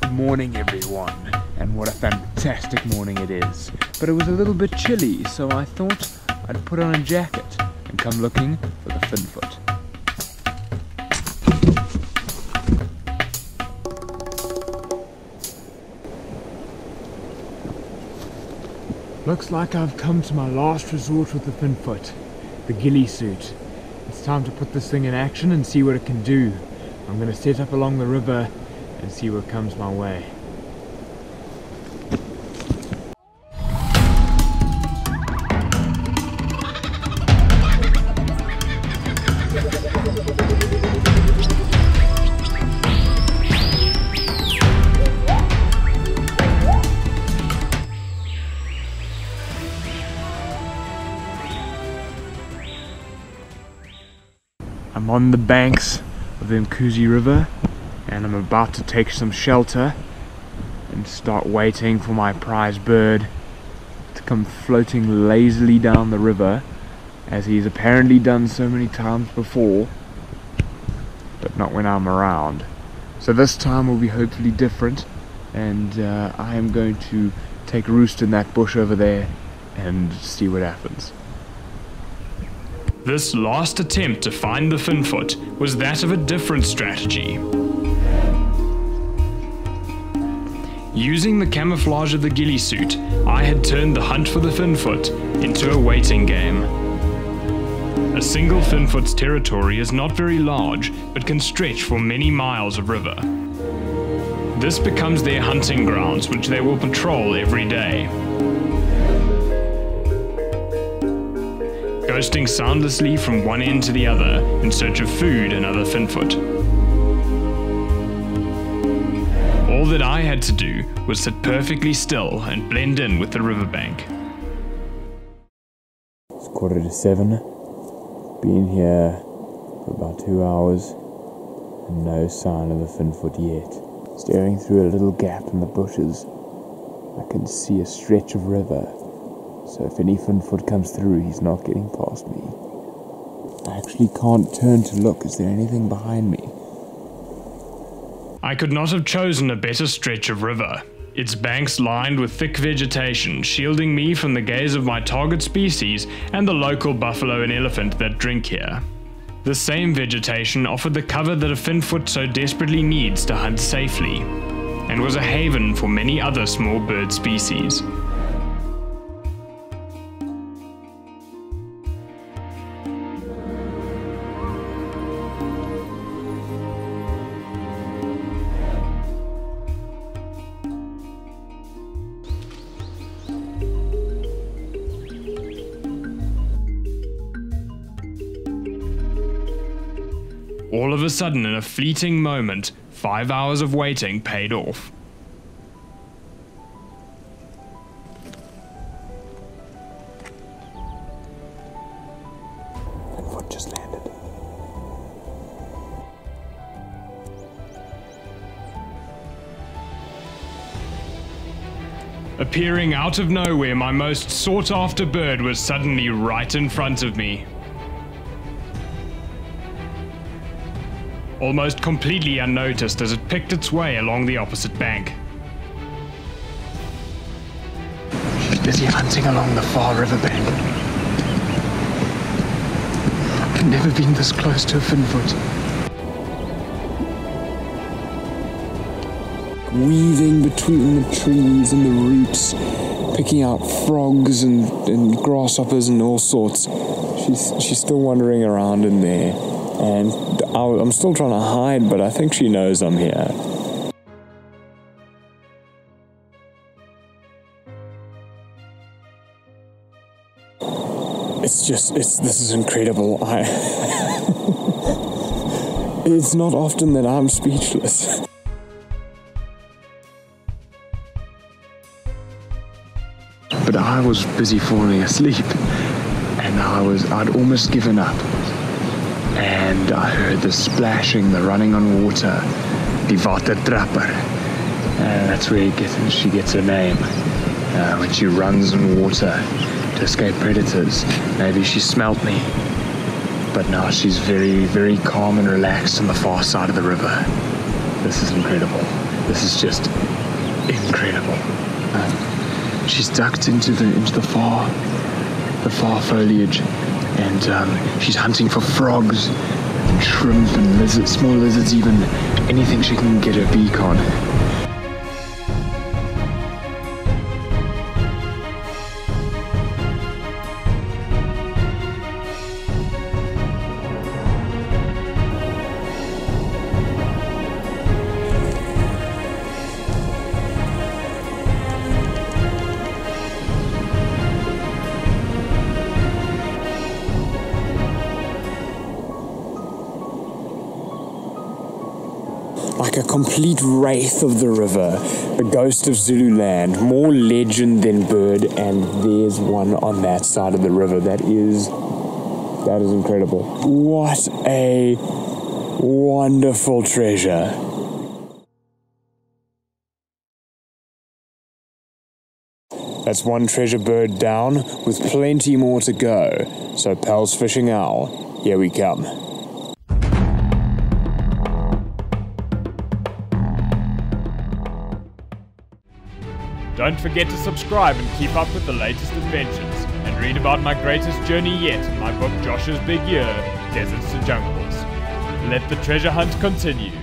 Good morning, everyone, and what a fantastic morning it is. But it was a little bit chilly, so I thought I'd put on a jacket and come looking for the Finfoot. Looks like I've come to my last resort with the Finfoot, the Ghillie Suit. It's time to put this thing in action and see what it can do. I'm going to set up along the river and see what comes my way. I'm on the banks of the Koozie River and I'm about to take some shelter and start waiting for my prize bird to come floating lazily down the river, as he's apparently done so many times before, but not when I'm around. So this time will be hopefully different, and I am going to take roost in that bush over there and see what happens. This last attempt to find the Finfoot was that of a different strategy. Using the camouflage of the ghillie suit, I had turned the hunt for the Finfoot into a waiting game. A single Finfoot's territory is not very large, but can stretch for many miles of river. This becomes their hunting grounds, which they will patrol every day. Ghosting soundlessly from one end to the other in search of food and other Finfoot. All that I had to do was sit perfectly still and blend in with the riverbank. It's 7:15. Been here for about 2 hours and no sign of the Finfoot yet. Staring through a little gap in the bushes, I can see a stretch of river. So if any Finfoot comes through, he's not getting past me. I actually can't turn to look. Is there anything behind me? I could not have chosen a better stretch of river. Its banks lined with thick vegetation, shielding me from the gaze of my target species and the local buffalo and elephant that drink here. The same vegetation offered the cover that a Finfoot so desperately needs to hunt safely, and was a haven for many other small bird species. All of a sudden, in a fleeting moment, 5 hours of waiting paid off. Finfoot just landed. Appearing out of nowhere, my most sought-after bird was suddenly right in front of me. Almost completely unnoticed as it picked its way along the opposite bank. She's busy hunting along the far riverbank. I've never been this close to a Finfoot. Weaving between the trees and the roots, picking out frogs and grasshoppers and all sorts. She's still wandering around in there. And I'm still trying to hide, but I think she knows I'm here. This is incredible. It's not often that I'm speechless. But I was busy falling asleep, and I'd almost given up. And I heard the splashing, the running on water, die watertrapper. That's where she gets her name. When she runs on water to escape predators. Maybe she smelt me. But now she's very, very calm and relaxed on the far side of the river. This is incredible. This is just incredible. She's ducked into the far foliage, and she's hunting for frogs and shrimp and lizards, small lizards, even anything she can get her beak on. Like a complete wraith of the river, a ghost of Zululand, more legend than bird, and there's one on that side of the river. That is incredible. What a wonderful treasure. That's one treasure bird down, with plenty more to go. So Pal's Fishing Owl, here we come. Don't forget to subscribe and keep up with the latest adventures, and read about my greatest journey yet in my book Josh's Big Year, Deserts to Jungles. Let the treasure hunt continue.